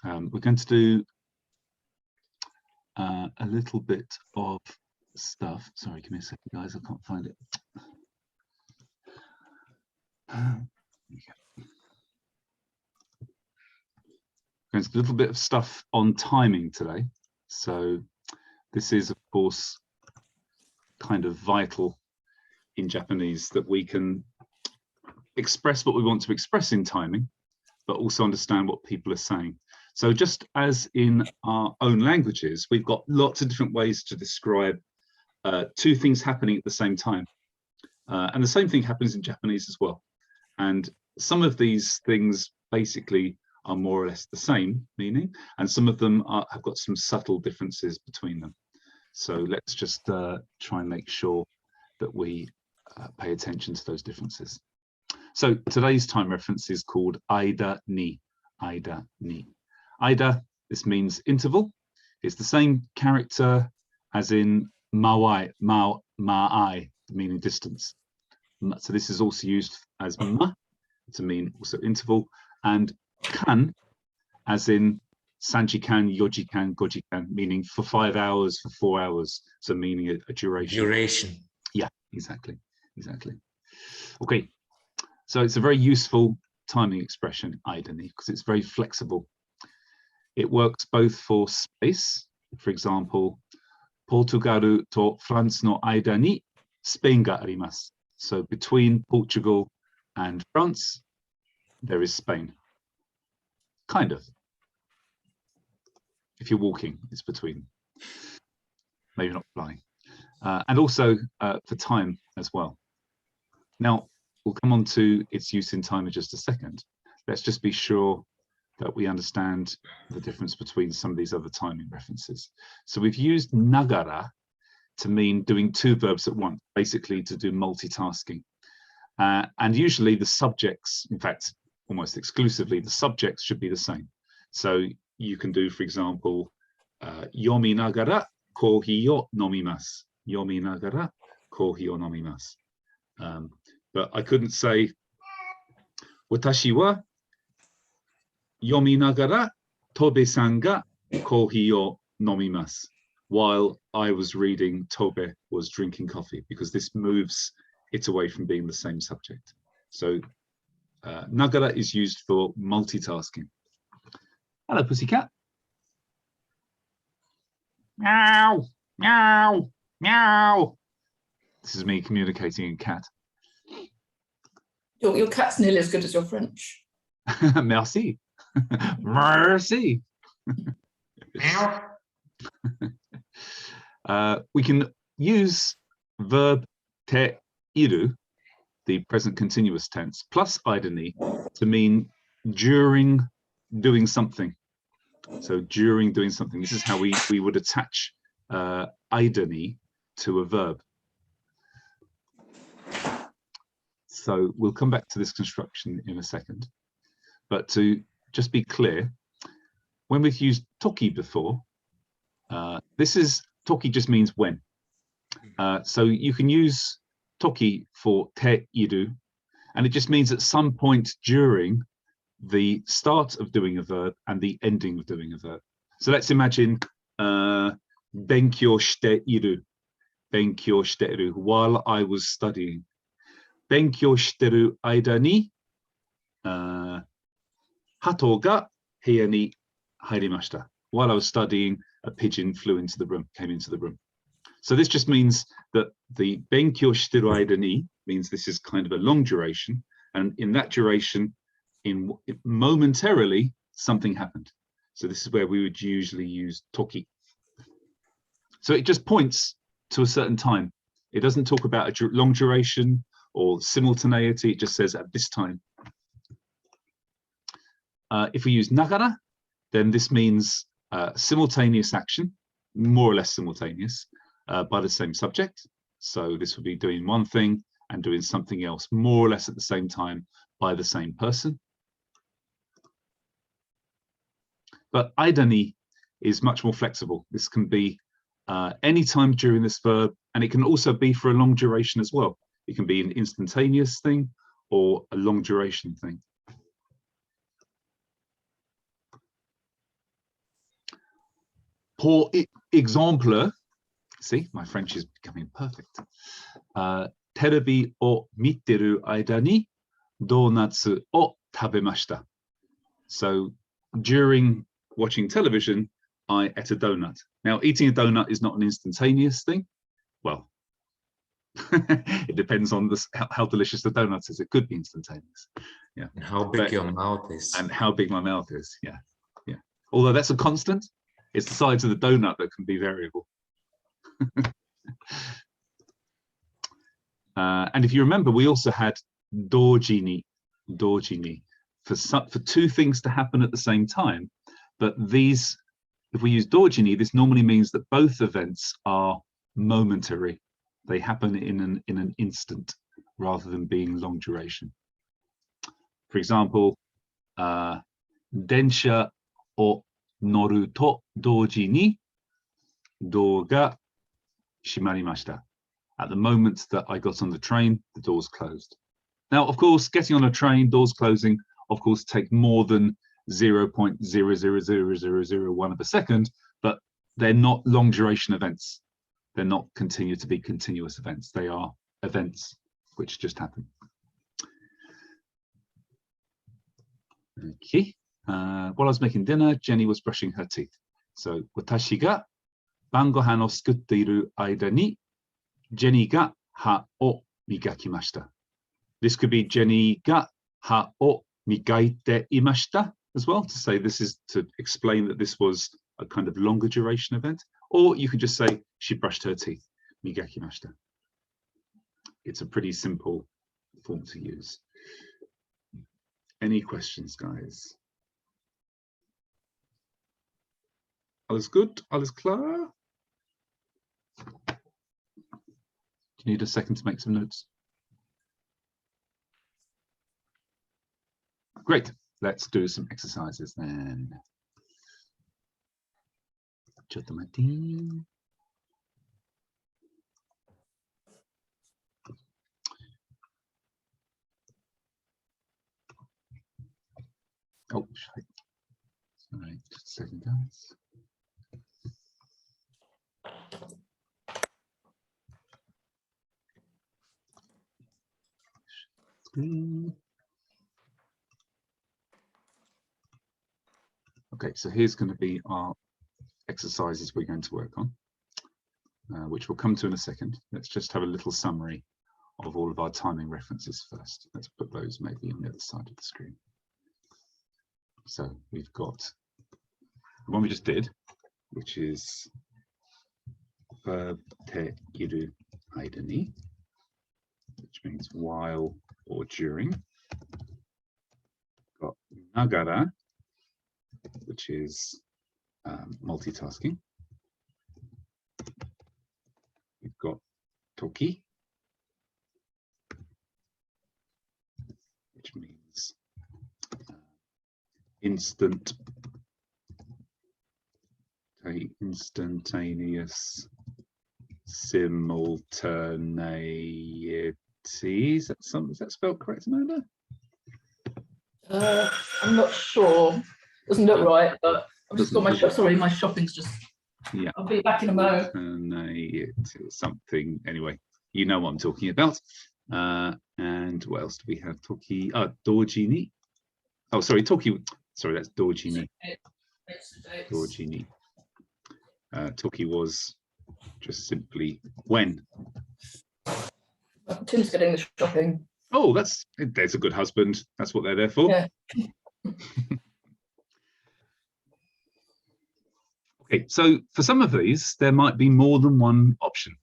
We're going to do a little bit of stuff. Sorry, give me a second, guys. I can't find it. Going to do a little bit of stuff on timing today. So this is, of course, kind of vital in Japanese, that we can express what we want to express in timing, but also understand what people are saying. So just as in our own languages, we've got lots of different ways to describe two things happening at the same time. And the same thing happens in Japanese as well. And some of these things basically are more or less the same meaning, and some of them have got some subtle differences between them. So let's just try and make sure that we pay attention to those differences. So today's time reference is called Aida ni. Aida ni. Aida, this means interval. It's the same character as in mawai, ma'ai, meaning distance. So this is also used as ma to mean also interval, and kan as in sanjikan, yojikan, gojikan, meaning for 5 hours, for 4 hours, so meaning a duration. Duration. Yeah, exactly. Okay, so it's a very useful timing expression, aida ni, because it's very flexible. It works both for space, for example, Portugal to France no aida ni Spain ga arimasu. So between Portugal and France, there is Spain. Kind of. If you're walking, it's between. Maybe not flying. And also for time as well. Now, we'll come on to its use in time in just a second. Let's just be sure that we understand the difference between some of these other timing references. So we've used nagara to mean doing two verbs at once, basically to do multitasking. And usually the subjects, in fact, almost exclusively, the subjects should be the same. So you can do, for example, yomi nagara kohi o nomimasu. Yomi nagara kohi o nomimasu. But I couldn't say watashi wa yomi nagara Tobe-san ga kohi o nomimasu, while I was reading, Tobe was drinking coffee, because this moves it away from being the same subject. So nagara is used for multitasking. Hello, pussycat. Meow, meow, meow. This is me communicating in cat. Your cat's nearly as good as your French. Merci. Merci. We can use verb te iru, the present continuous tense, plus aida ni to mean during doing something. So during doing something, this is how we would attach aida ni to a verb. So we'll come back to this construction in a second. But to just be clear, when we've used toki before, toki just means when. So you can use toki for te iru, and it just means at some point during the start of doing a verb and the ending of doing a verb. So let's imagine benkyou shite iru, benkyou shite iru, while I was studying. Benkyou shiteru aida ni hato ga heiya ni hairimashita. While I was studying, a pigeon came into the room. So this just means that the benkyou shiteru aida ni means this is kind of a long duration, and in that duration, momentarily, something happened. So this is where we would usually use toki. So it just points to a certain time. It doesn't talk about a long duration or simultaneity, it just says at this time. If we use nagara, then this means simultaneous action, more or less simultaneous, by the same subject. So this would be doing one thing and doing something else, more or less at the same time by the same person. But aida ni is much more flexible. This can be any time during this verb, and it can also be for a long duration as well. It can be an instantaneous thing or a long duration thing. pour exemple, see, my French is becoming perfect. Terebi o miteru aida ni donatsu o tabemashita. So during watching television, I ate a donut. Now, eating a donut is not an instantaneous thing. Well, it depends on how delicious the donut is. It could be instantaneous. Yeah. And how big your mouth is. And how big my mouth is. Yeah. Yeah. Although that's a constant, it's the size of the donut that can be variable. And if you remember, we also had dojini for two things to happen at the same time. But these, if we use dojini, this normally means that both events are momentary. They happen in an instant rather than being long duration. For example, densha o noru to doji ni door ga shimarimashita. At the moment that I got on the train, the doors closed. Now, of course, getting on a train, doors closing, of course, take more than 0.000001 of a second, but they're not long duration events. They're not continue to be continuous events. They are events which just happen. Okay. While I was making dinner, Jenny was brushing her teeth. So, watashi ga bangohan o sukutte iru aida ni Jenny ga ha o migakimashita. This could be Jenny ga ha o migaite imashita as well, to say this is to explain that this was a kind of longer duration event. Or you could just say she brushed her teeth, migakimashita. It's a pretty simple form to use. Any questions, guys? Alles good? Alles klar? Do you need a second to make some notes? Great. Let's do some exercises then. Oh, shit. Sorry, just a second, guys. Screen. Okay, so here's going to be our exercises we're going to work on, which we'll come to in a second. Let's just have a little summary of all of our timing references first. Let's put those maybe on the other side of the screen. So we've got the one we just did, which is verb te iru aida ni, which means while or during. Got nagara, which is multitasking. We've got toki, which means instantaneous simultaneity. Is that spelled correct, Amanda? I'm not sure. Doesn't look right, but I've just got my my shopping's just. Yeah. I'll be back in a moment. Something anyway. You know what I'm talking about. And what else do we have? Toki. Doji ni. Oh, sorry, toki. Sorry, that's doji ni. Doji ni. Toki was just simply when. Tim's getting the shopping. Oh, there's a good husband. That's what they're there for. Yeah. Okay, so for some of these, there might be more than one option.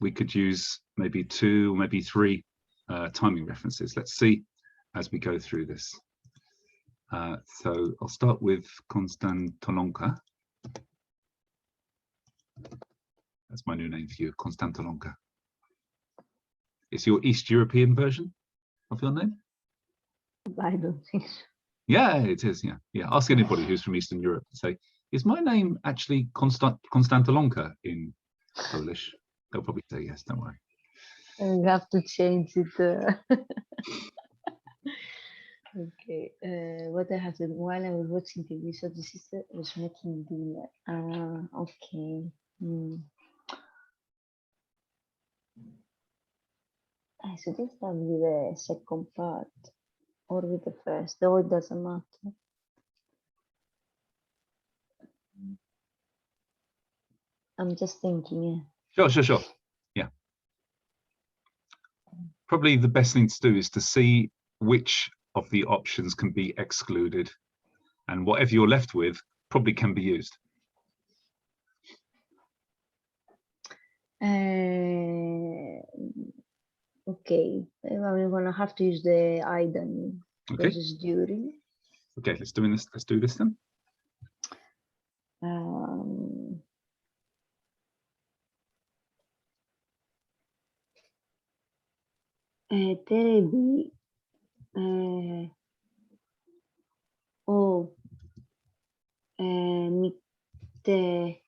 We could use maybe 2 or maybe 3 timing references. Let's see as we go through this. So I'll start with Konstantinonka. That's my new name for you, Konstantinonka. It's your East European version of your name? I don't think so. Yeah, it is. Yeah, yeah. Ask anybody who's from Eastern Europe to say, is my name actually Konstantinonka in Polish? They'll probably say yes. Don't worry. You have to change it. Okay. What I have to while I was watching TV, so the sister was making dinner. Okay. I should start with the second part or with the first, though it doesn't matter. I'm just thinking, yeah. Sure. Yeah. Probably the best thing to do is to see which of the options can be excluded, and whatever you're left with probably can be used. Okay, we're gonna have to use the Aidan Okay. because it's during. Okay, let's do this then. Terebi. Mitte.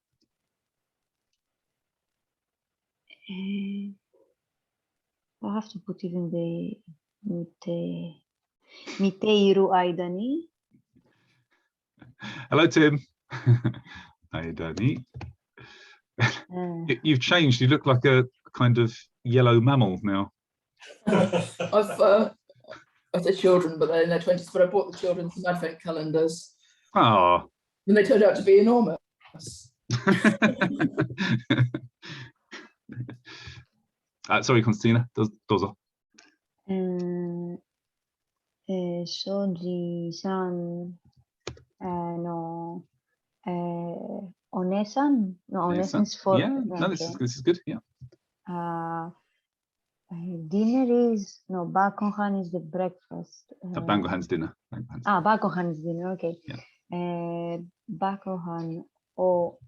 I'll have to put even the Miteiru Aidani. Hello, Tim. Aidani. You've changed. You look like a kind of yellow mammal now. I said children, but they're in their 20s, but I bought the children some advent calendars. Ah. And they turned out to be enormous. Sorry, Constantina. Dozo. Shoji-san, no, Onesan? No, Onesan's for. Yeah, no, okay. this is good. Yeah. Dinner is no, Bakohan is the breakfast. Bangohan's dinner. Bakohan is dinner. Okay. Yeah. Bakohan or.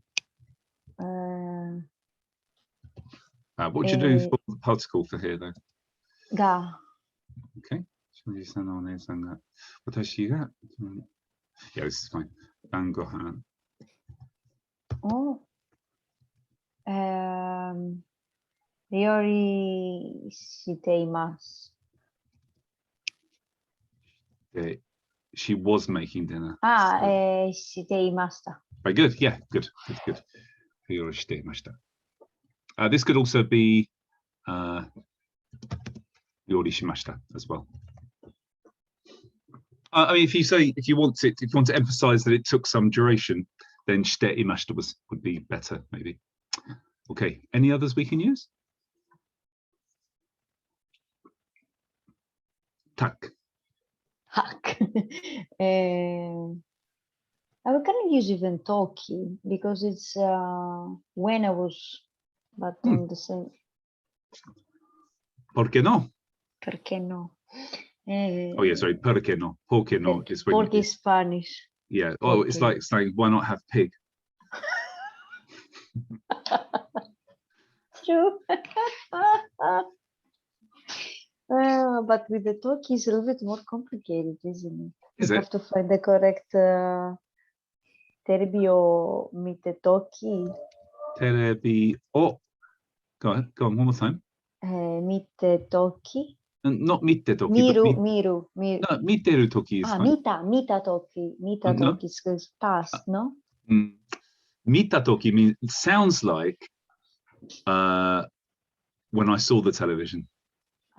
What would you do for the particle for here, though? Ga. Okay. Yeah, this is fine. Bangohan. Oh. Ryori shiteimasu. She was making dinner. Shiteimashita. Very good. Yeah, good. This could also be Ryori shimashita as well. I mean, if you want to emphasize that it took some duration, then shite imashita would be better, maybe. Okay. Any others we can use? Tak. Hack. I can use even Toki because it's when I was, but on the same. ¿Por qué no? Perché no? Oh yeah, sorry. ¿Por qué no? ¿Por qué no? Is when Porky is Spanish. Yeah. Oh, it's like saying, why not have pig? True. But with the Toki, it's a little bit more complicated, isn't it? Is you it? have to find the correct terbio mite Toki. Terebi. Oh, go on one more time. Mite Toki. Not mitte toki. Miru. No, miteru toki is fine. Mita Toki. Mita No. Toki is past, no? Mita toki sounds like when I saw the television.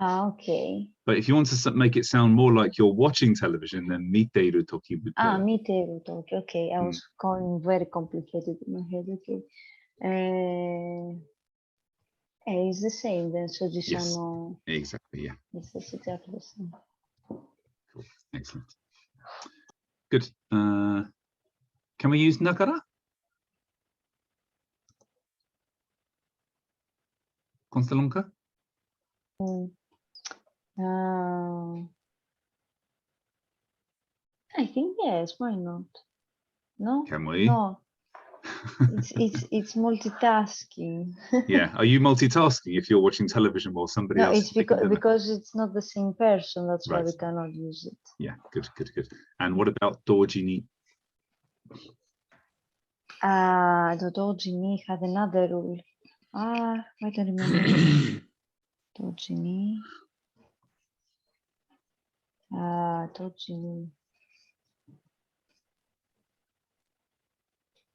Okay. But if you want to make it sound more like you're watching television, then miteru toki would be. Miteru Toki. Okay, I was going very complicated in my head. Okay. It's the same then. So this Yes. Exactly. Yeah. It's exactly the same. Cool. Excellent. Good. Can we use nakara? Constelonka? I think yes. Why not? No. Can we? No. It's multitasking. Yeah. Are you multitasking if you're watching television while somebody else? No, it's because it's not the same person. That's why we cannot use it. Yeah. Good. And what about doji ni? The doji ni had another rule. I don't remember. Doji ni. Tojini.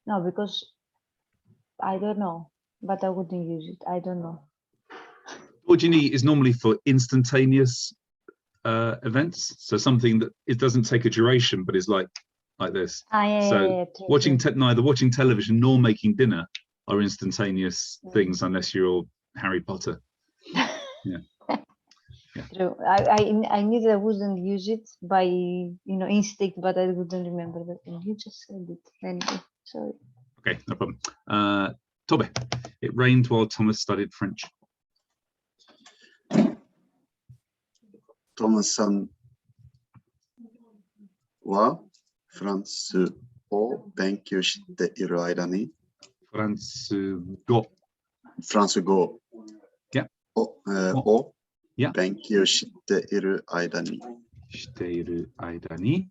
No, because I don't know, but I wouldn't use it. I don't know. Tojini is normally for instantaneous events, so something that it doesn't take a duration, but is like this. Watching neither watching television nor making dinner are instantaneous things, unless you're Harry Potter. Yeah. True. I knew that I wouldn't use it by instinct, but I wouldn't remember that. You just said it anyway. Sorry. Okay, no problem. Tobe, it rained while Thomas studied French. Thomas-san はフランスを勉強している間にフランス語を勉強している間に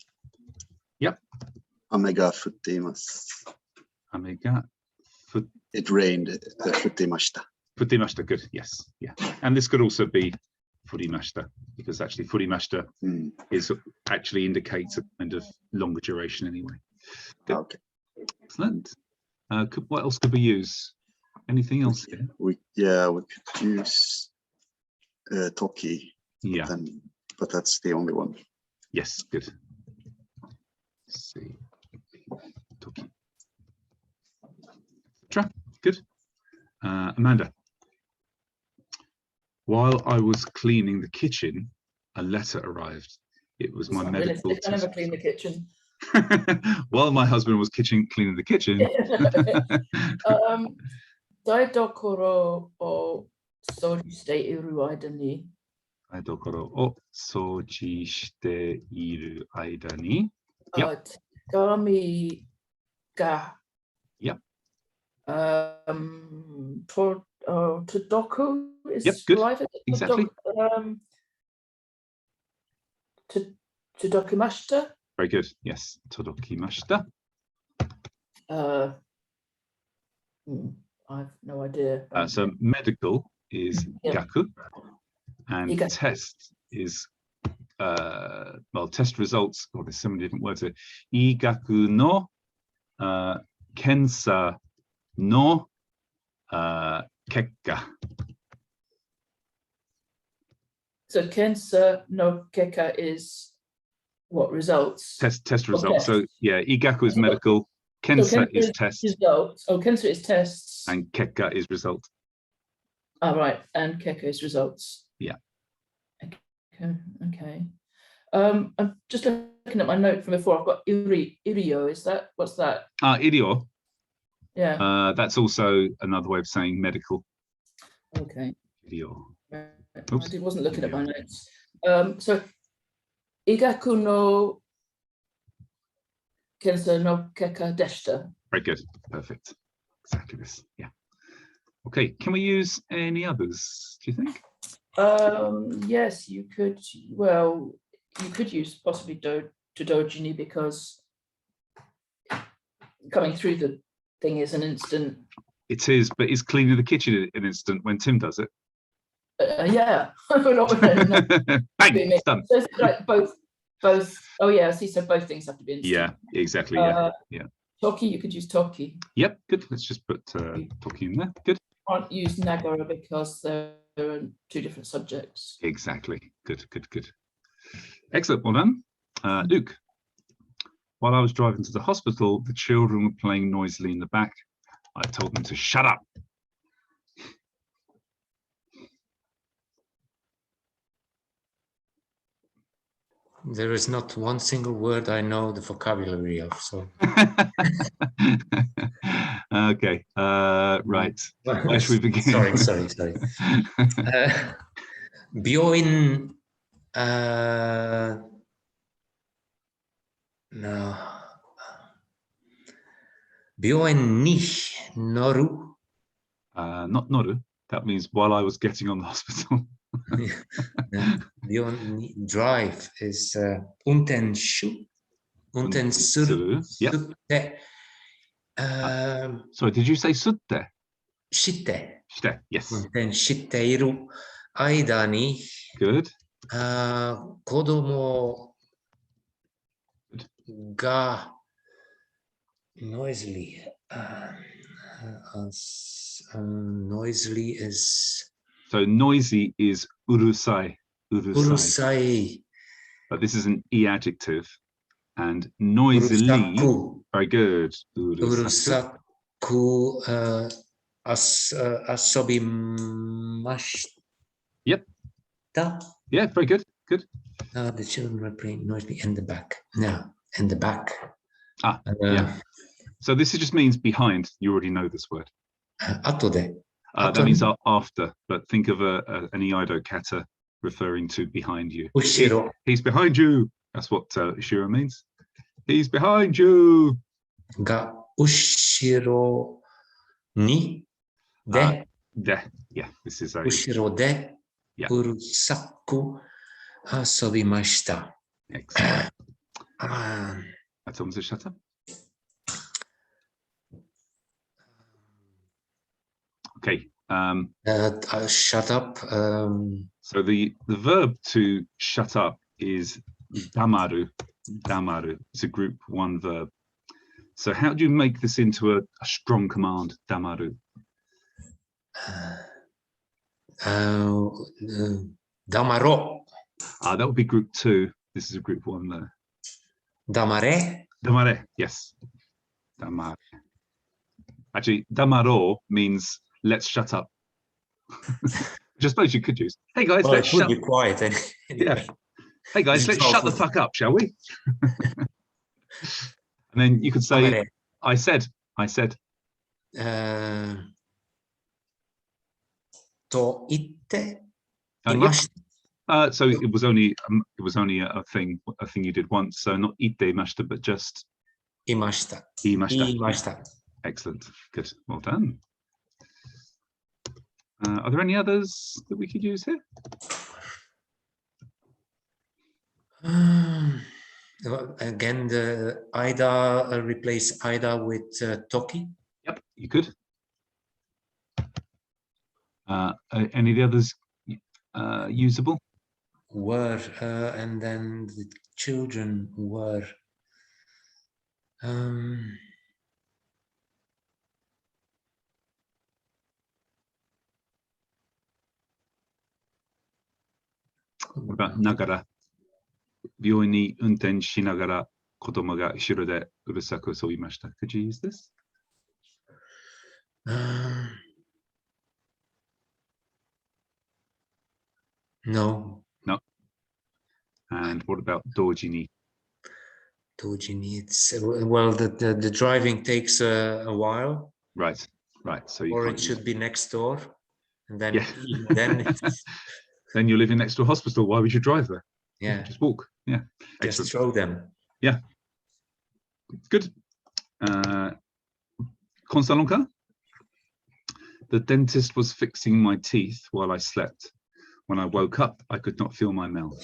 雨が降っています。It rained. 降っていました。Good. Yes. Yeah. And this could also be furimashita, because actually furimashita is actually indicates a kind of longer duration anyway. Good. Okay. Excellent. What else could we use? Anything else here? We could use toki. Yeah. But that's the only one. Yes. Good. Let's see. Toki. Good. Amanda. While I was cleaning the kitchen, a letter arrived. It was my medical. I never clean the kitchen. While my husband was cleaning the kitchen. Daidokoro o soji shite iru aida ni. Daidokoro o soji shite iru aida ni. Yep. Tegami ga. Yep. Todoku is good. live. Exactly. Todokimashita. Very good. Yes. Todokimashita. I have no idea. So medical is gaku, and Igaku. test is test results. Oh, there's so many different words here. Igaku no kensa no kekka. So kensa no kekka is what results? Test results. So yeah, igaku is medical, kensa is test. Results. Oh, kensa is tests. And kekka is result. Oh, right, and kekka is results. Yeah. Okay. I'm just looking at my note from before. I've got irio. What's that? Irio. Yeah. That's also another way of saying medical. Okay. Irio. Oops. I wasn't looking at my notes. So igaku no kensa no kekka deshita. Very good. Perfect. Exactly this. Yeah. Okay. Can we use any others, do you think? Yes, you could. Well, you could use possibly dojini, because coming through the thing is an instant. It is, but is cleaning the kitchen an instant when Tim does it? Yeah. Bang, it's done. So it's like both. Oh yeah, see, so both things have to be instant. Yeah, exactly. Yeah. Toki, you could use toki. Yep, good. Let's just put toki in there. Good. Can't use nagara because they're two different subjects. Exactly. Good. Excellent. Well done. Luke. While I was driving to the hospital, the children were playing noisily in the back. I told them to shut up. There is not one single word I know the vocabulary of, so. Okay, right. Where should we begin? Sorry. Byoin, no. Byoin ni noru. Not noru. That means while I was getting on the hospital. Beyond drive is untensuru. Yep. Sorry, did you say sutte? Shite. Yes. Shiteiru aida ni. Good. 子供 ga, noisily. Noisily is So noisy is urusai. urusai. But this is an e adjective, and noisily. Urusaku. Very good. Urusaku asobimashita. Yep. Yeah, very good. Good. The children were playing noisily in the back. No, in the back. Yeah. So this just means behind. You already know this word. Atode. That means after, but think of an iaido kata referring to behind you. Ushiro. He's behind you. That's what ushiro means. He's behind you. Ga ushiro ni de. Yeah, this is a ushiro de. Yeah. Urusaku asobimashita. Excellent. That's almost a shut up. Okay. Shut up. So the verb to shut up is damaru. Damaru. It's a group 1 verb. So how do you make this into a strong command, damaru? Damaro. That would be group 2. This is a group 1 there. Damare. Damare. Yes. Damare. Actually, damaro means let's shut up. Which I suppose you could use. Hey guys, Well, let's shut. Be quiet. Anyway. Yeah. Hey guys, let's shut the fuck up, shall we? And then you could say, Damare. I said. To itte. Yep. So it was only a thing you did once. So not ite mashita, but just Imashita. imashita. Excellent. Good. Well done. Are there any others that we could use here? Again, the Ida replace Ida with Toki. Yep, you could. Any of the others usable? Were and then the children were. What about nagara? 病院に運転しながら子供が後ろでうるさく遊びました。Could you use this? No. No. And what about 同時に? Dojini, it's well, the driving takes a while. Right. So you or can't it should be next door, and then Yeah. then then you're living next to a hospital. Why would you drive there? yeah, Just walk. Yeah. just Excellent. throw them. Yeah. Good. Konstanonka? The dentist was fixing my teeth while I slept. When I woke up, I could not feel my mouth.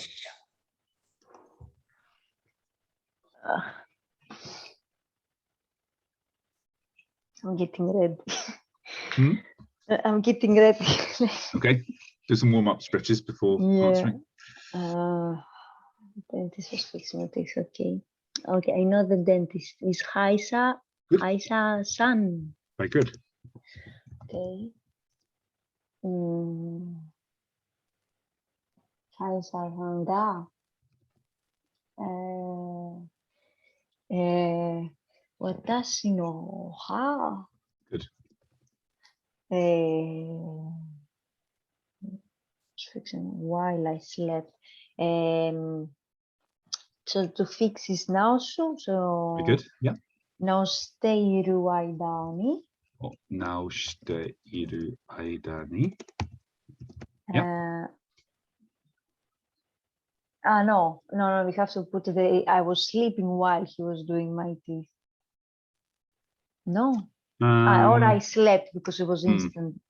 I'm getting ready. Hmm? I'm getting ready. Okay. Do some warm-up stretches before answering. Dentist was fixing my teeth. Okay. Okay, I know the dentist is Haisa-san. Very good. Okay. Haisa-san da. Watashi no ha. Good. Fixing while I slept. So to fix is naosu. So Very good. Yeah. 直している間に 直している間に no, we have to put the I was sleeping while he was doing my teeth. No. Or I slept because it was instant.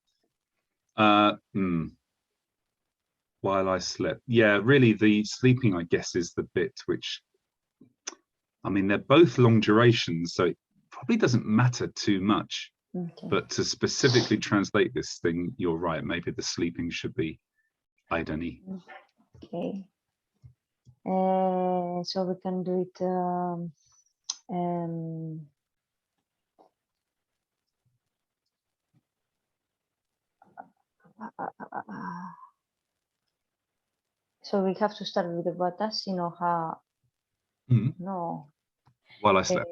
While I slept. Yeah, really the sleeping, I guess, is the bit which, I mean, they're both long durations, so it probably doesn't matter too much. Okay. But to specifically translate this thing, you're right. Maybe the sleeping should be aida ni. Okay. So we can do it. So we have to start with the watashi no ha. No. While I slept.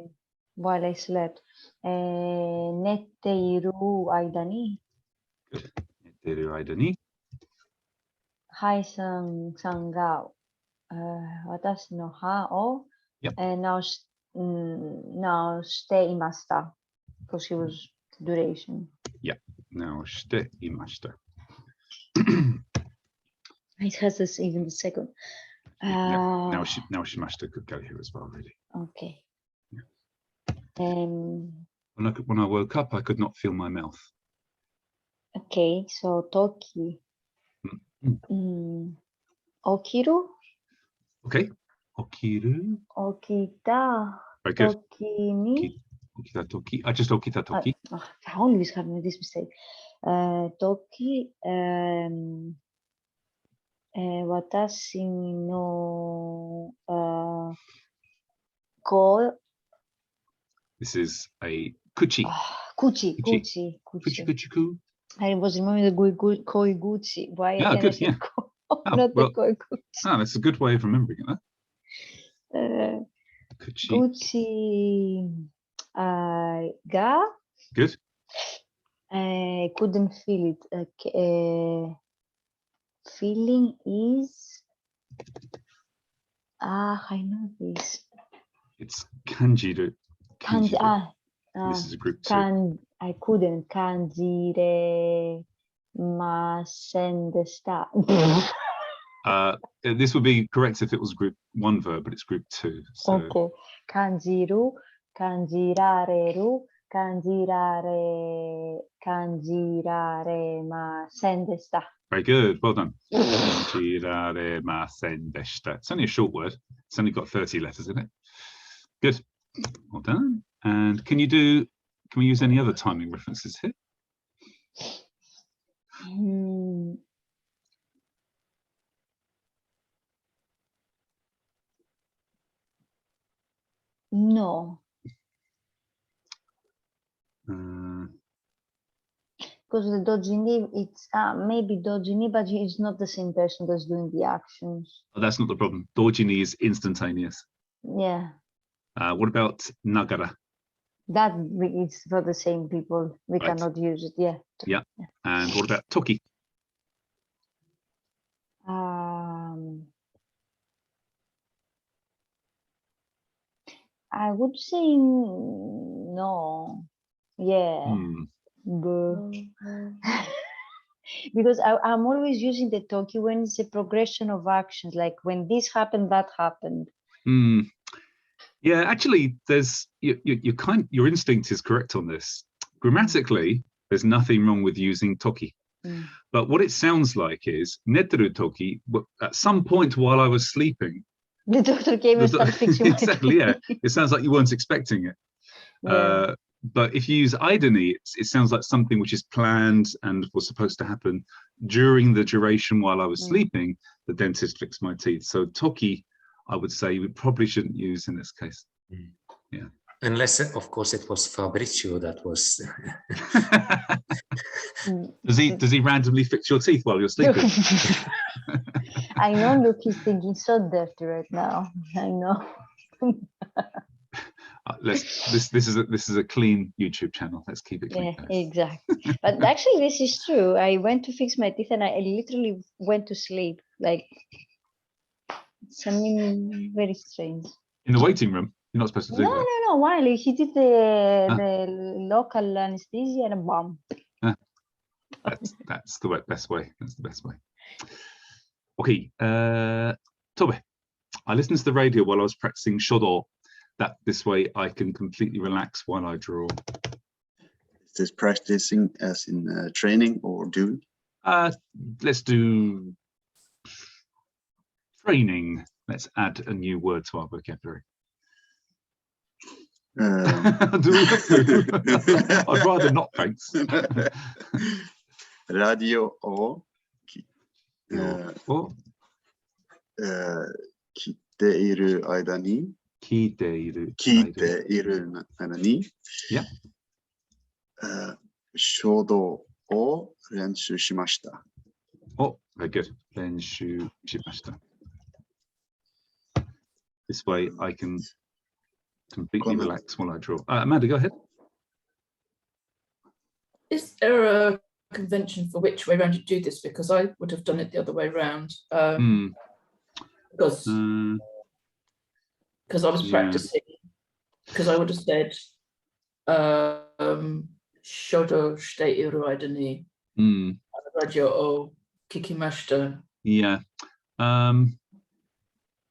While I slept. Nette iru aida ni. Netteru aida ni. Hai-san ga watashi no ha o now shite imashita, because she was duration. Yeah. Now shite imashita. It has this even the second. Now shimashita could go here as well, really. Okay. Yeah. When I woke up, I could not feel my mouth. Okay, so toki. Okiru. Okay. Okiru. Okita. Very good. Toki ni. Okita toki. I just okita toki. I always have this mistake. Toki. Watashi no ko. This is a kuchi. Kuchi. Ku. I was remembering the koi guchi. Why? Yeah, good. Yeah. Not the koi guchi. That's a good way of remembering it. Huh? Gucci ga. Good. Couldn't feel it. Feeling is. I know this. It's kanjiru. This is a group 2. I couldn't kanjire masen deshita. This would be correct if it was group 1 verb, but it's group 2. So. Okay. Kanjiru, kanjirareru, kanjirare masen deshita. Very good. Well done. Kanjirare masen deshita. It's only a short word. It's only got 30 letters in it. Good. Well done. And can we use any other timing references here? No. Because the dojini, it's maybe dojini, but it's not the same person that's doing the actions. Oh, that's not the problem. Dojini is instantaneous. Yeah. What about nagara? That is for the same people. We cannot use it. Yeah. Yeah. And what about toki? I would say no. Yeah. Because I'm always using the toki when it's a progression of actions, like when this happened, that happened. Yeah, actually, there's your instinct is correct on this. Grammatically, there's nothing wrong with using toki. But what it sounds like is netteru toki. At some point while I was sleeping, the doctor came and started fixing my exactly. Yeah, it sounds like you weren't expecting it. Yeah. But if you use aidani, it sounds like something which is planned and was supposed to happen during the duration while I was sleeping. The dentist fixed my teeth. So toki, I would say we probably shouldn't use in this case. Yeah. Unless, of course, it was Fabrizio that was. Does he randomly fix your teeth while you're sleeping? I know. Look, he's thinking so dirty right now. I know. This is a clean YouTube channel. Let's keep it clean. Yeah, exactly. But actually, this is true. I went to fix my teeth and I literally went to sleep. Like something very strange. In the waiting room, you're not supposed to do that. No. While he did the local anesthesia and a bomb. That's the best way. That's the best way. Okay, Tobe. I listened to the radio while I was practicing shodo. This way I can completely relax while I draw. Is this practicing as in training or doing? Let's do training. Let's add a new word to our vocabulary. I'd rather not, thanks. Radio or 聞いている間に、聞いている。聞いている間に、 Yeah. 書道を練習しました。 Oh, very good. 練習しました. This way I can completely relax while I draw. Amanda, go ahead. Is there a convention for which way round you do this? Because I would have done it the other way round. Because I was practicing. Because I would have said, shodo shite iru aida ni radio o kikimashita. Yeah. And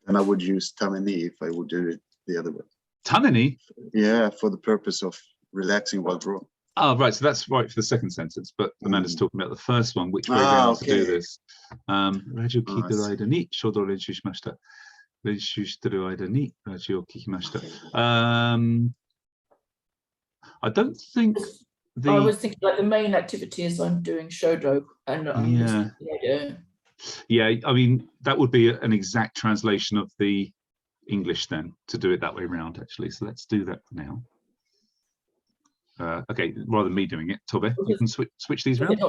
I would use tameni if I would do it the other way. Tameni? Yeah, for the purpose of relaxing while drawing. Oh, right. So that's right for the second sentence, but Amanda's talking about the first one, which way round to do this. Radio kiteru aida ni shodo renshu shimashita. Renshu shiteru aida ni radio kikimashita. I don't think I was thinking like the main activity is I'm doing shodo and I'm listening to the radio. Yeah, I mean, that would be an exact translation of the English then, to do it that way around, actually. So let's do that now. Okay, rather than me doing it, Tobe, you can switch these around.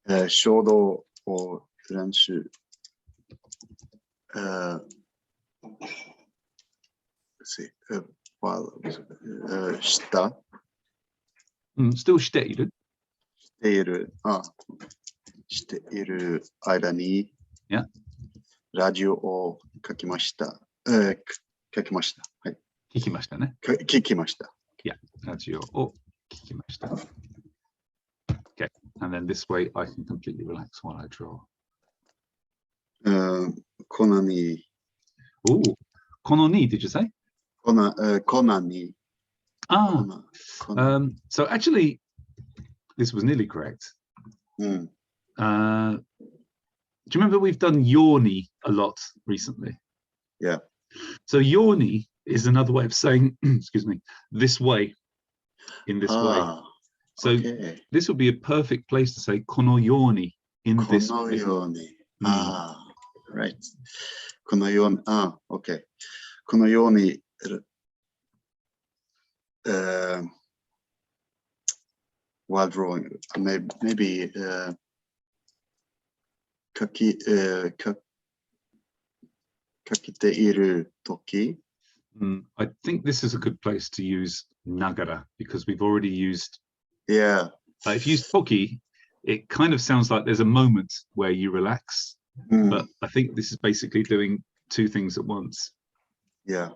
Shodo or renshu. Let's see. While shita. Still shiteiru. Shiteiru aida ni. Yeah. Radio o kakimashita. Kakimashita. 聞きましたね。聞きました. Yeah, ラジオを聞きました. Okay, and then this way I can completely relax while I draw. こなに. Oh, このに, did you say? こなに. So actually, this was nearly correct. Do you remember we've done yoni a lot recently? Yeah. So yoni is another way of saying, excuse me, this way, in this way. So this would be a perfect place to say kono yoni, in this way. Right. Kono yoni, okay. Kono yoni, while drawing, maybe kakite iru toki. I think this is a good place to use nagara because we've already used. Yeah. If you use toki, it kind of sounds like there's a moment where you relax, but I think this is basically doing two things at once. Yeah,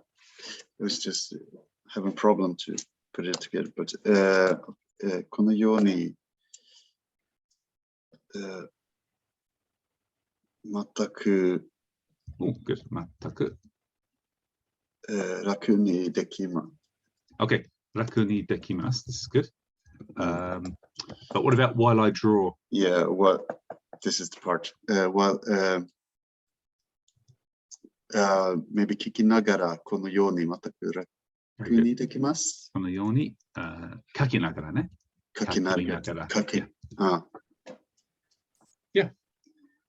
it was just having a problem to put it together. But kono yoni mataku. Oh, good. Mataku. Raku ni dekimasu. Okay, raku ni dekimasu. This is good. But what about while I draw? Yeah, well, this is the part. Maybe kikinagara kono yoni mataku raku ni dekimasu. Kono yoni kakinagara ne. Kakinagara. Yeah.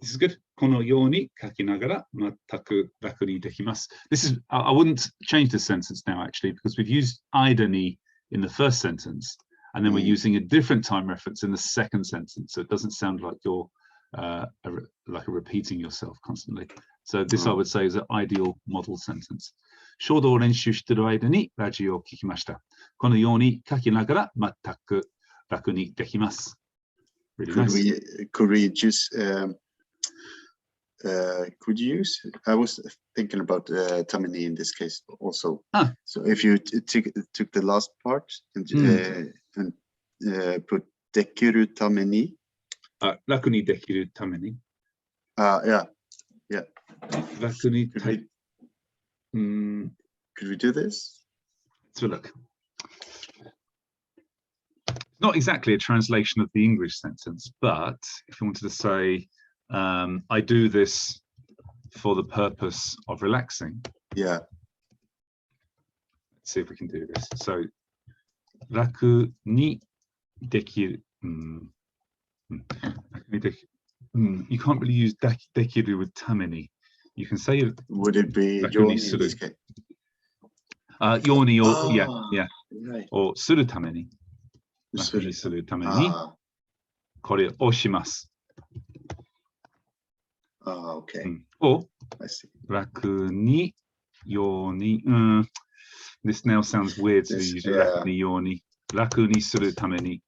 This is good. Kono yoni kakinagara mataku raku ni dekimasu. This is, I wouldn't change this sentence now actually because we've used aida ni in the first sentence and then we're using a different time reference in the second sentence. So it doesn't sound like you're repeating yourself constantly. So this I would say is an ideal model sentence. Shodo o renshu shiteru aida ni radio o kikimashita. Kono yoni kakinagara mataku raku ni dekimasu. Really nice. Could we just could you use? I was thinking about tamini in this case also. So if you took the last part and put dekiru tamini. Raku ni dekiru tameni. Yeah. Raku ni. Could we do this? Let's have a look. Not exactly a translation of the English sentence, but if you wanted to say, I do this for the purpose of relaxing. Yeah. Let's see if we can do this. So, raku ni dekiru. You can't really use dekiru with tameni. You can say it. Would it be Raku yoni ni in suru. this case? Yoni or Ah, yeah. Right. Or suru tame ni. Raku ni suru tame ni. Kore o shimasu. Okay. Or I see. raku ni yoni. This now sounds weird to use raku ni yoni. Raku ni suru tame ni.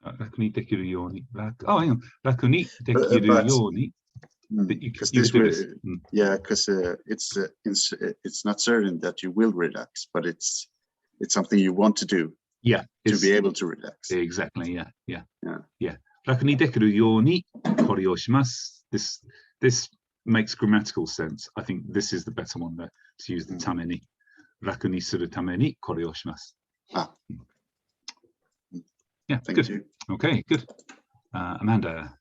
Raku ni dekiru yoni. Hang on. Raku ni dekiru yoni. Because this way, because it's not certain that you will relax, but it's something you want to do. Yeah, to be able to relax. Exactly. Yeah. Raku ni dekiru yoni kore o shimasu. This makes grammatical sense. I think this is the better one there, to use the tame ni. Raku ni suru tame ni kore o shimasu. Yeah, Thank good. you. Okay, good. Amanda,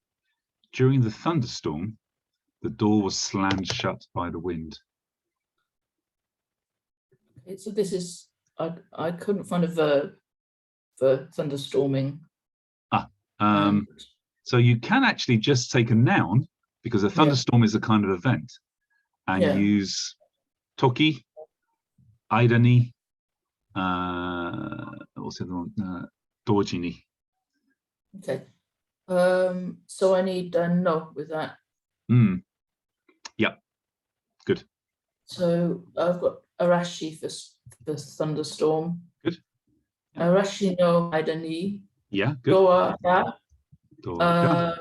during the thunderstorm, the door was slammed shut by the wind. Okay, so this is, I couldn't find a verb for thunderstorming. So you can actually just take a noun, because a thunderstorm is a kind of event, and use toki, aida ni, what's the other one? Doji ni. Okay. So I need a no with that. Yep. Good. So I've got arashi for thunderstorm. Good. Arashi no aida ni. Yeah, good. Doa ga. Doa ga.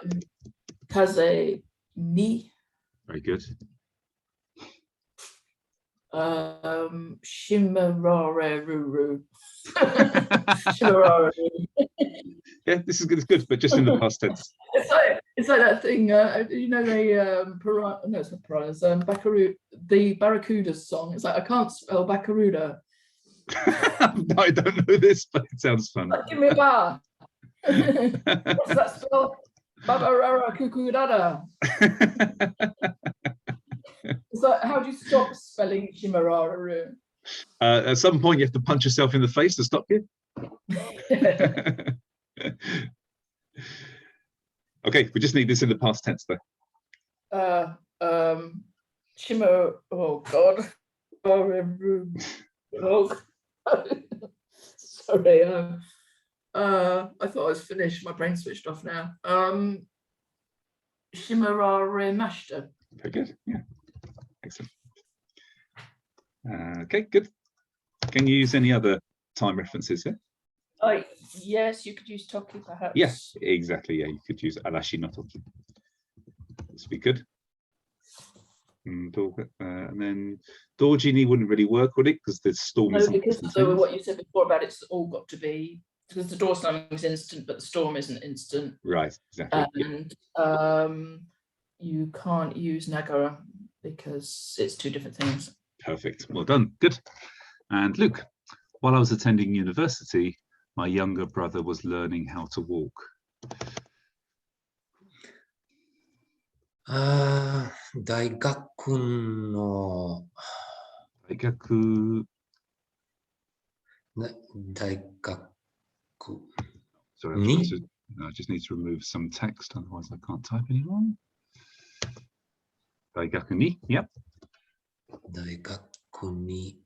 Kaze ni. Very good. Shimarare ruru. Shimarare. Yeah, this is good. It's good, but just in the past tense. It's like that thing, you know, no, it's not piranhas, the Barracuda's song. It's like, I can't spell Barracuda. I don't know this, but it sounds fun. Like, give me a bar. What's that spell? Babarara kukudada. It's like, how do you stop spelling Shimararu? At some point, you have to punch yourself in the face to stop you. Okay, we just need this in the past tense, though. Shimmer. Oh God. Oh, sorry. I thought I was finished. My brain switched off now. Shimarare mashta. Very good. Yeah. Excellent. Okay, good. Can you use any other time references here? Yes, you could use toki perhaps. Yes, exactly. Yeah, you could use arashi no toki. This would be good. And then dojini wouldn't really work, would it? Because the storm isn't. Because so what you said before about it's all got to be, because the door slamming is instant, but the storm isn't instant. Right, exactly. And you can't use nagara because it's two different things. Perfect. Well done. Good. And Luke, while I was attending university, my younger brother was learning how to walk. Daigaku no. Daigaku. Daigaku. Sorry, I just need to remove some text, otherwise I can't type anymore. Daigaku ni. Yep. Daigaku ni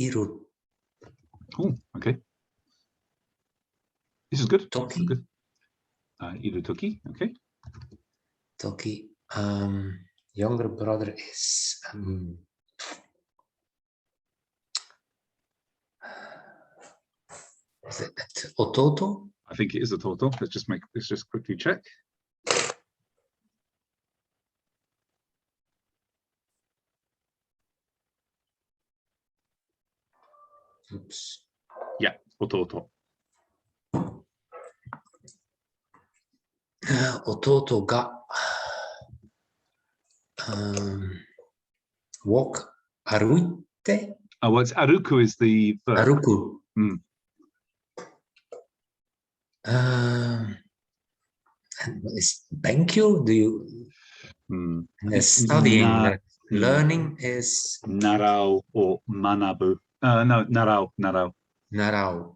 iru. Oh, okay. This is good. Toki. This is good. Iru toki. Okay. Toki. Younger brother is it ototo? I think it is ototo. Let's just quickly check. Oops. Yeah, ototo. Ototo ga walk aruite. Oh, well, it's aruku is the verb. Aruku. Is benkyo? Do you studying? Learning is narau or manabu. No, narau. narau.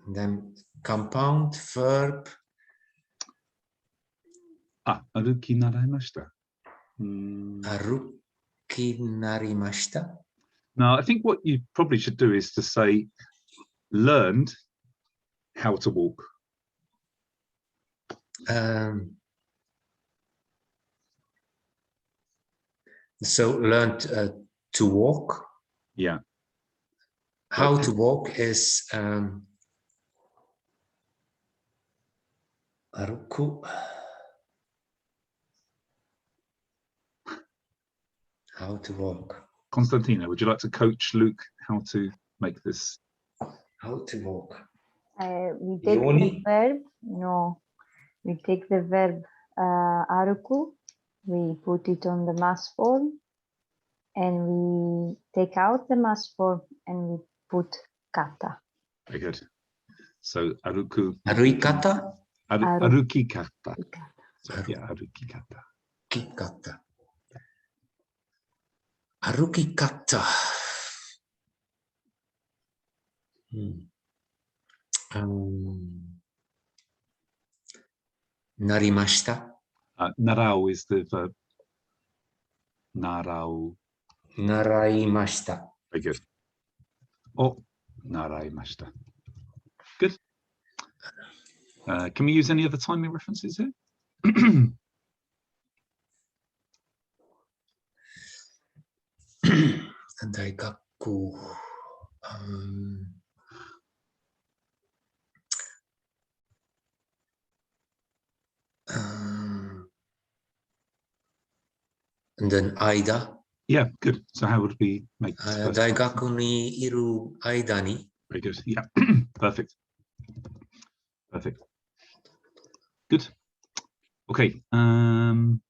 Then compound verb. 歩き習いました. Aruki narimashita. Now, I think what you probably should do is to say, learned how to walk. So learned to walk. Yeah. How to walk is aruku. How to walk. Constantina, would you like to coach Luke how to make this? How to walk. We take the Yoni? verb. No, we take the verb aruku. We put it on the mass form, and we take out the mass form and we put kata. Very good. So aruku. Aruikata? Aruki kata. So, Aru- yeah, aruki kata. Kikata. Arukikata. Narimashita. Narau is the verb. Narau. Naraimashita. Very good. Oh, naraimashita. Good. Can we use any other timing references here? Daigaku. And then Aida. Yeah, good. So how would we make this first? Daigaku ni iru aida ni. Very good. Yeah, perfect. Perfect. Good. Okay. Got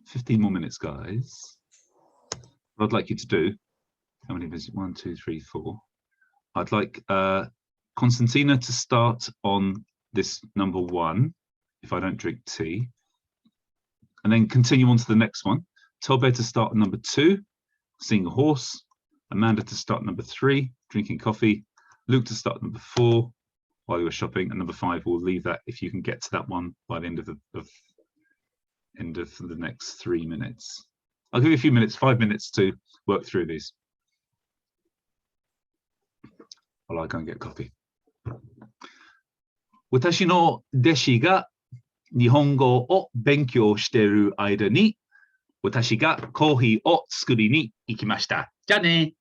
15 more minutes, guys. What I'd like you to do, how many visits? 1, 2, 3, 4. I'd like Constantina to start on this number 1, if I don't drink tea, and then continue on to the next one. Tobe to start on number 2, seeing a horse. Amanda to start number 3, drinking coffee. Luke to start number 4, while you were shopping, and number 5, we'll leave that if you can get to that one by the end of the next 3 minutes. I'll give you a few minutes, 5 minutes to work through these while I go and get coffee. 私の弟子が日本語を勉強している間に、私がコーヒーを作りに行きました。じゃあね。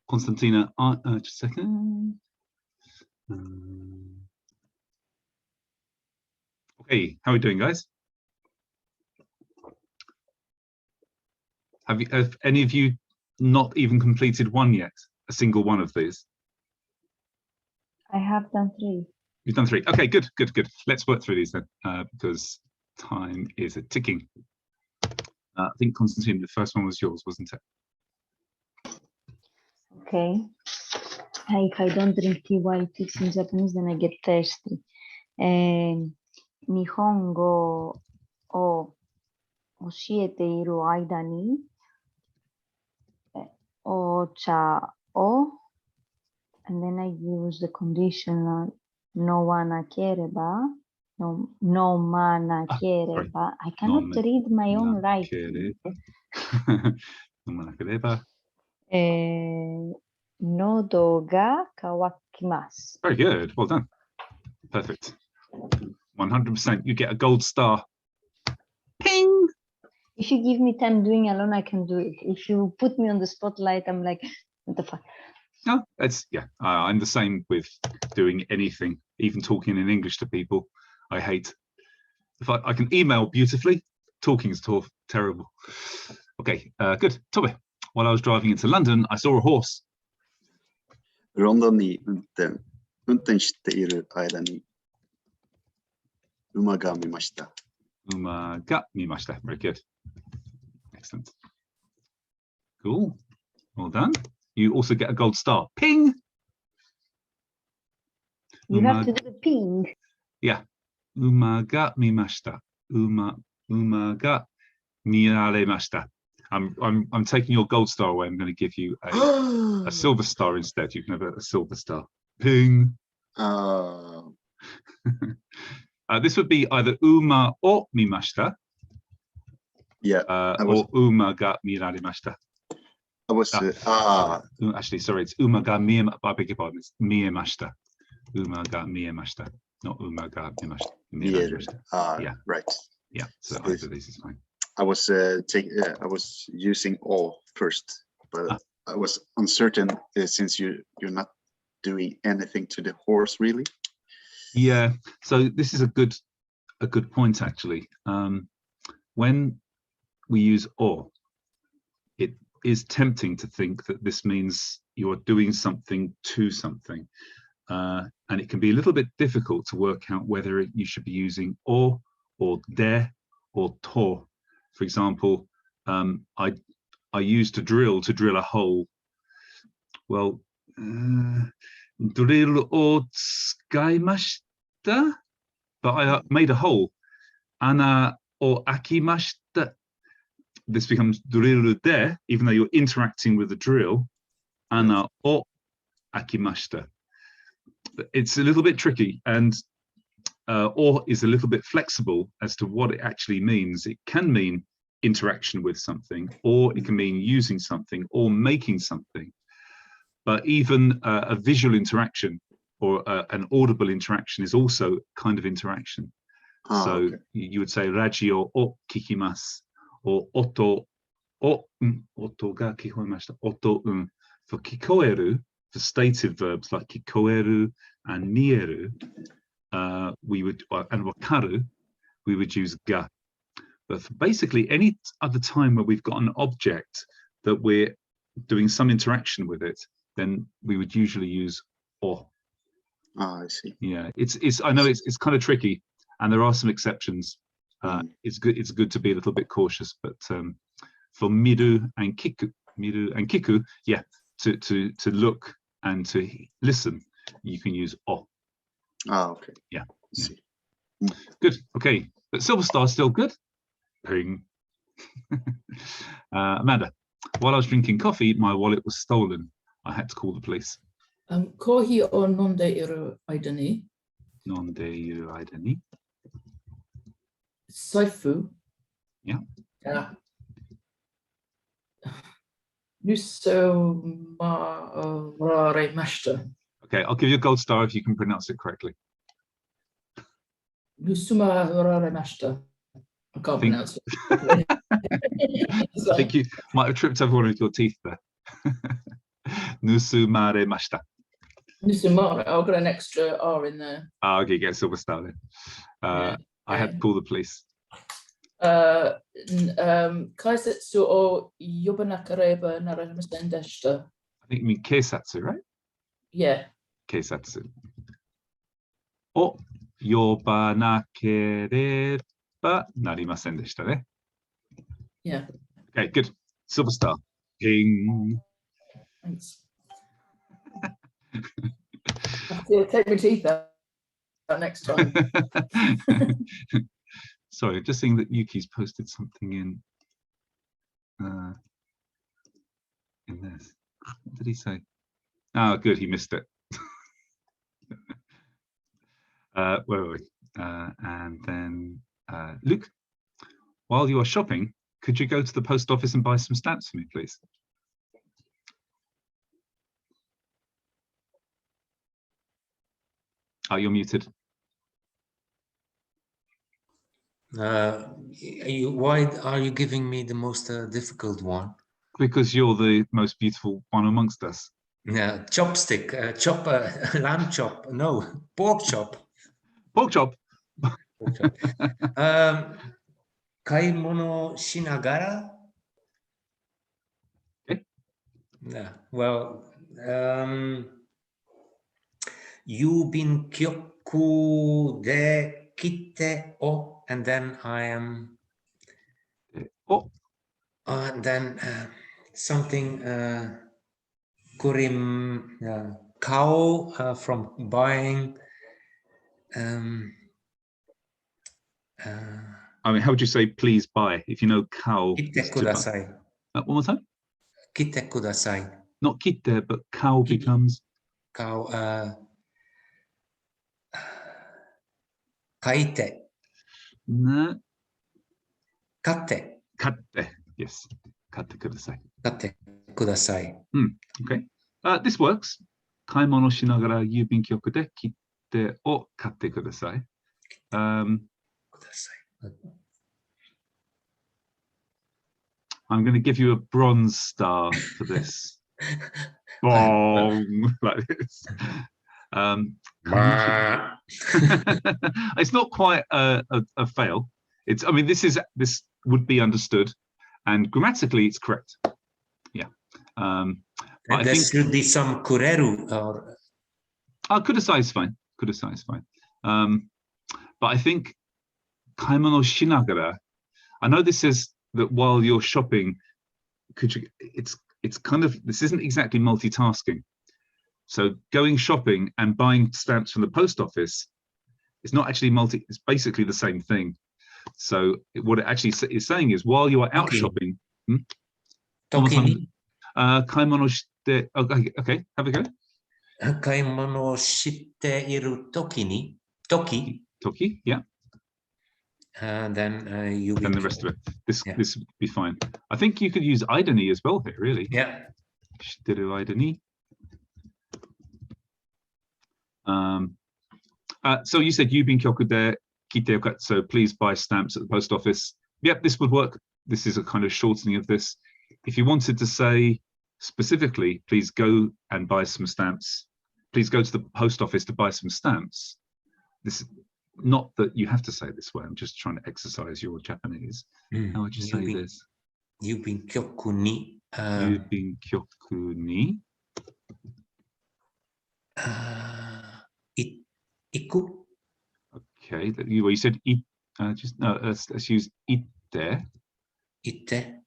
Konstantina, just a second. Okay, how are we doing, guys? Have any of you not even completed one yet? A single one of these? I have done 3. You've done 3. Okay, good. Let's work through these then, because time is ticking. I think, Constantine, the first one was yours, wasn't it? Okay. If I don't drink tea while teaching Japanese, then I get thirsty. Nihongo o oshiete iru aida ni ocha o, and then I use the conditional no wana kereba, no mana kereba. I cannot read my own writing. No mana kereba. Nodo ga kawakimasu. Very good. Well done. Perfect. 100%. You get a gold star. Ping. If you give me time doing alone, I can do it. If you put me on the spotlight, I'm like, what the fuck? No, that's I'm the same with doing anything, even talking in English to people. I hate. If I can email beautifully, talking is terrible. Okay, good. Tobe, while I was driving into London, I saw a horse. ロンドンに運転している間に馬が見ました。馬が見ました。Very good. Excellent. Cool. Well done. You also get a gold star. Ping. You have to do the ping. Yeah. 馬が見ました。馬が見られました。I'm taking your gold star away. I'm going to give you a silver star instead. You can have a silver star. Ping. This would be either uma o mimashita. Yeah. Or uma ga mirarimashita. I was actually, sorry, it's uma ga I beg your pardon. It's miemashita. Uma ga miemashita, not uma ga mirarimashita. Yeah. Right. Yeah. So either of these is fine. I was I was using all first, but I was uncertain since you're not doing anything to the horse really. Yeah. So this is a good point actually. When we use o, it is tempting to think that this means you are doing something to something, and it can be a little bit difficult to work out whether you should be using o or de or to. For example, I used to drill a hole. Well, drill o tsukaimashita, but I made a hole. Ana o akimashita. This becomes drill de, even though you're interacting with the drill. Ana o akimashita. It's a little bit tricky, and or is a little bit flexible as to what it actually means. It can mean interaction with something, or it can mean using something or making something. But even a visual interaction or an audible interaction is also kind of interaction. So okay. You would say radio o kikimasu or oto o ga kikoemashita, oto for kikoeru, for stative verbs like kikoeru and mieru. We would, and wakaru, we would use ga. But for basically any other time where we've got an object that we're doing some interaction with it, then we would usually use o. I see. Yeah, I know it's kind of tricky, and there are some exceptions. It's good to be a little bit cautious, but for miru and kiku, yeah, to look and to listen, you can use o. Okay. Yeah. Good. Okay. But silver star is still good. Ping. Amanda, while I was drinking coffee, my wallet was stolen. I had to call the police. Kohi o nonde iru aida ni. Nonde iru aida ni. Saifu. Yeah. Nuso mararemashita. Okay, I'll give you a gold star if you can pronounce it correctly. Nusuma mararemashita. I can't pronounce it. I think you might have tripped over one of your teeth there. Nusumaremashita. Nusumara. I'll get an extra R in there. Ah, okay, get a silver star then. Yeah, I had to call the police. Kaisetsu o Yobanakareba Naramasen Deshta. I think you mean keisatsu, right? Yeah. Keisatsu. O yobanakereba narimasen deshita ne. Yeah. Okay, good. Silver star. Ping. Thanks. I'll take my teeth out next time. Sorry, just seeing that Yuki's posted something in this. What did he say? Oh, good, he missed it. Where were we? And then Luke, while you are shopping, could you go to the post office and buy some stamps for me, please? Oh, you're muted. Why are you giving me the most difficult one? Because you're the most beautiful one amongst us. Yeah, chopstick, lamb chop, no, pork chop. Pork chop. Pork chop. Kaimono shinagara? Okay. Yeah, well, Yubin kyoku de kite o, and then I am, Oh, and then something, kurim, kao from buying. I mean, how would you say please buy if you know cow? Kite kudasai. One more time. Kite kudasai. Not kite, but cow becomes Kao, kaite. no. Kate. Katte. Yes. Katte kudasai. Kate kudasai. Okay. This works. Kaimono shinagara yubin kyoku de kite o katte kudasai. I'm going to give you a bronze star for this. Bong, like this. It's not quite a fail. It's. I mean, this would be understood, and grammatically, it's correct. Yeah. And there should be some kureru or. Kudasai is fine. Kudasai is fine. But I think kaimono shinagara. I know this says that while you're shopping, could you? It's kind of, this isn't exactly multitasking. So going shopping and buying stamps from the post office is not actually it's basically the same thing. So what it actually is saying is while you are out shopping, Tokini. Kaimono shite, okay, have a go. Kaimono shite iru tokini. Toki, yeah. And then you. And the rest of it. This would be fine. I think you could use idani as well here, really. Yeah. Shiteru idani. So you said yubin kyoku de kite o katte, so please buy stamps at the post office. Yep, this would work. This is a kind of shortening of this. If you wanted to say specifically, please go and buy some stamps. Please go to the post office to buy some stamps. This. Not that you have to say it this way. I'm just trying to exercise your Japanese. How would you say this? Yubin kyoku ni. Yubin kyoku ni. Iku. Okay. You said it. Let's use ite. Ite.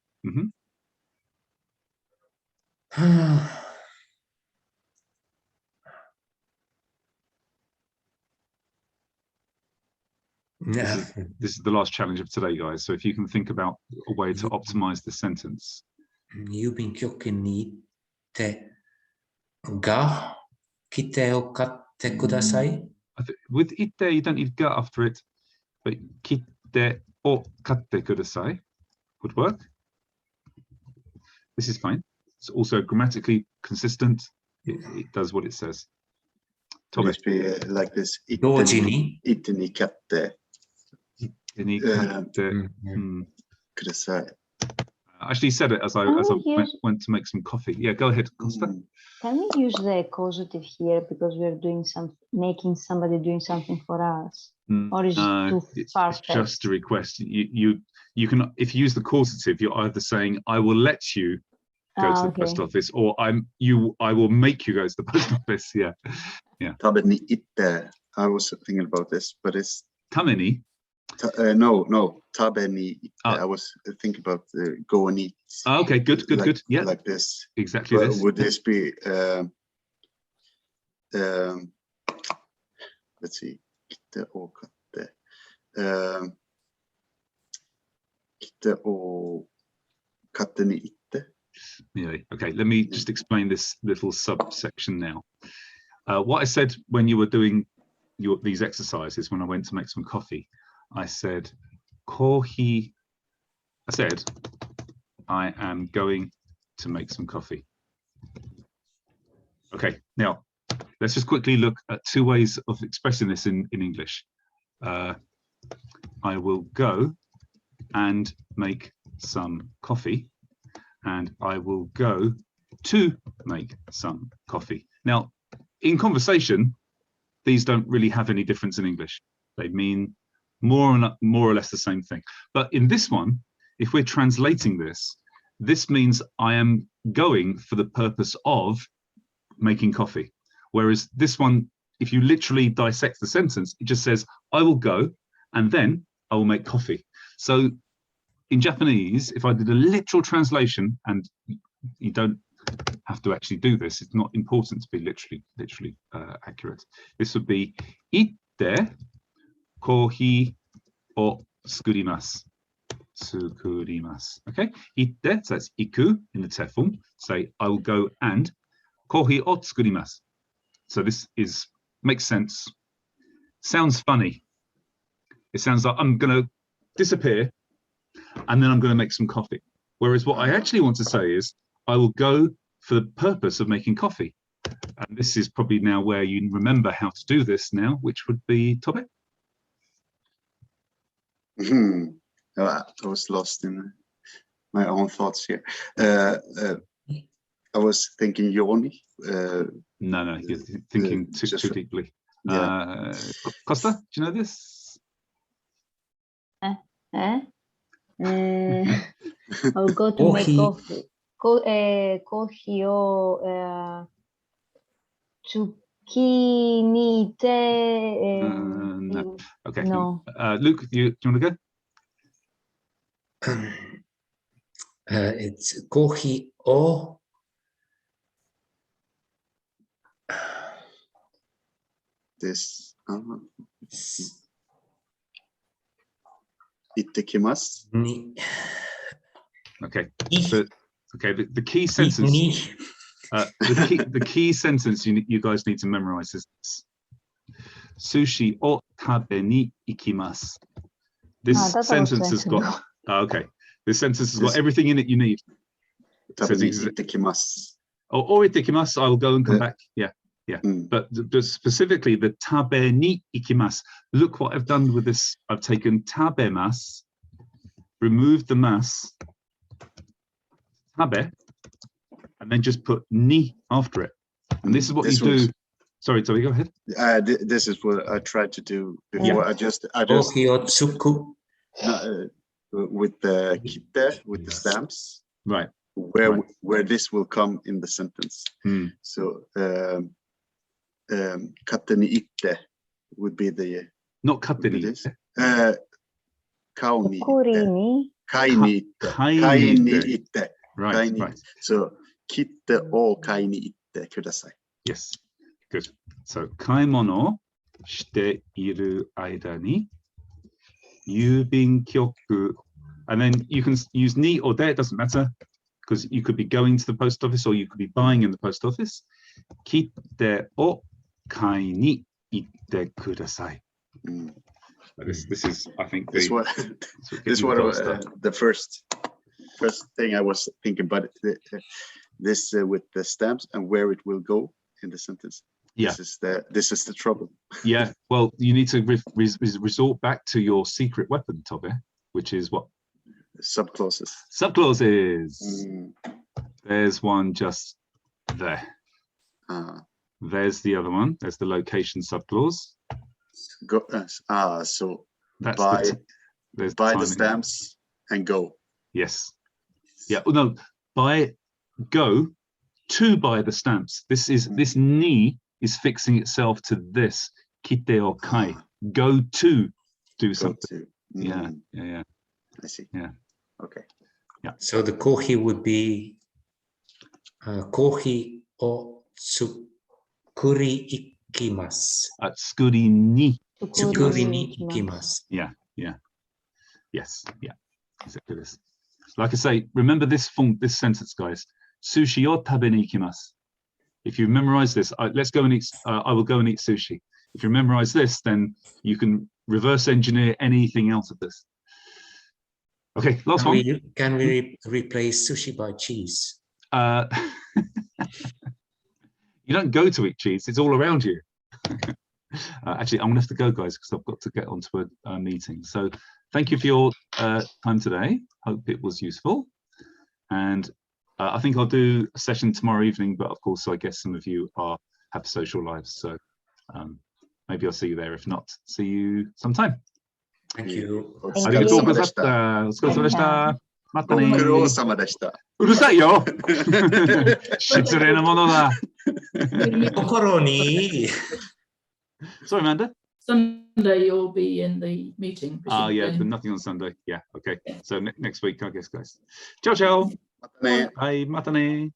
This is the last challenge of today, guys. So if you can think about a way to optimize the sentence. Yubin kyoku ni te ga kite o katte kudasai. With ite, you don't need ga after it, but kite o katte kudasai would work. This is fine. It's also grammatically consistent. It does what it says. It must be like this. Dojini. Itini katte. Kudasai. I actually said it as I went to make some coffee. Yeah, go ahead, Costa. Can we use the causative here because we're doing making somebody doing something for us? Or is it too far-fetched? It's just a request. You can, if you use the causative, you're either saying I will let you go to the post office, or I will make you go to the post office. Yeah. Tabe ni itte. I was thinking about this, but it's Tameni. No, tabe ni itte. I was thinking about go and eat. Okay, good. Yeah, like this. Exactly but this. Would this be? Let's see. Itte o katte. Itte o katte ni itte. Yeah. Okay. Let me just explain this little subsection now. What I said when you were doing these exercises, when I went to make some coffee, I said, "Kohi." I said, "I am going to make some coffee." Okay. Now, let's just quickly look at two ways of expressing this in English. I will go and make some coffee, and I will go to make some coffee. Now, in conversation, these don't really have any difference in English. They mean more or less the same thing. But in this one, if we're translating this, this means I am going for the purpose of making coffee. Whereas this one, if you literally dissect the sentence, it just says, I will go and then I will make coffee. So in Japanese, if I did a literal translation, and you don't have to actually do this, it's not important to be literally accurate. This would be itte kohi o tsukurimasu. Okay, itte, so that's iku in the te form. Say I will go and kohi o tsukurimasu. So this makes sense. Sounds funny. It sounds like I'm going to disappear and then I'm going to make some coffee. Whereas what I actually want to say is I will go for the purpose of making coffee. And this is probably now where you remember how to do this now, which would be Tobe. I was lost in my own thoughts here. I was thinking Yoni. No, you're thinking too deeply. Yeah. Costa, do you know this? I'll go to make coffee. Kohi o tsukinite. No. Okay. No. Luke, do you want to go? It's kohi o. This. Ittekimasu. Okay. The key sentence. The key sentence you guys need to memorize is this. Sushi o tabe ni ikimasu. This sentence has got. Okay. This sentence has got everything in it you need. Tabe ni ittekimasu. Or ittekimasu. I will go and come back. Yeah. But specifically the tabe ni ikimasu. Look what I've done with this. I've taken tabemas, removed the mas, tabe, and then just put ni after it. And this is what you do. Sorry, Toby, go ahead. This is what I tried to do before. I just Kohi o tsuku. With the kitte, with the stamps. Right. Where this will come in the sentence. So katte ni itte would be the not katte ni itte. Kau ni itte. Kai ni itte. Kai ni itte. Right. So kitte o kai ni itte kudasai. Yes. Good. So kaimono shite iru aida ni yubin kyoku, and then you can use ni or de, it doesn't matter, because you could be going to the post office or you could be buying in the post office. Kitte o kai ni itte kudasai. This is, I think, the first thing I was thinking about this with the stamps and where it will go in the sentence. Yeah, this is the trouble. Yeah, well, you need to resort back to your secret weapon, Tobe, which is what? subclauses. Subclauses. Mm, There's one just there. ah, There's the other one. There's the location subclause. go. So That's buy there's buy the timing. stamps and go. Yes. Yeah. Oh, no. Go to buy the stamps. This ni is fixing itself to this. Kite or kai. Go to do Go something. to. Yeah. Mm, Yeah. I see. Yeah. Okay. So the kohi would be kohi o tsukuri ikimasu. Tsukuri ni. Tsukuri ni ikimasu. Yeah. Yeah. Yes. Yeah. Exactly this. Like I say, remember this sentence, guys. Sushi o tabe ni ikimasu. If you memorize this, let's go and eat. I will go and eat sushi. If you memorize this, then you can reverse engineer anything else of this. Okay, last one. Can we replace sushi by cheese? You don't go to eat cheese; it's all around you. Actually, I'm gonna have to go, guys, because I've got to get onto a meeting. So, thank you for your time today. Hope it was useful, and I think I'll do a session tomorrow evening. But of course, I guess some of you have social lives, so maybe I'll see you there. If not, see you sometime. Thank you. ありがとうございました。お疲れ様でした。またね。ご苦労様でした。うるさいよ。失礼なものだ。心に。Sorry, Amanda. Sunday you'll be in the meeting. Yeah, presumably. but nothing on Sunday. Yeah, okay. So next week, I guess, guys. Ciao, ciao. またね。はい、またね。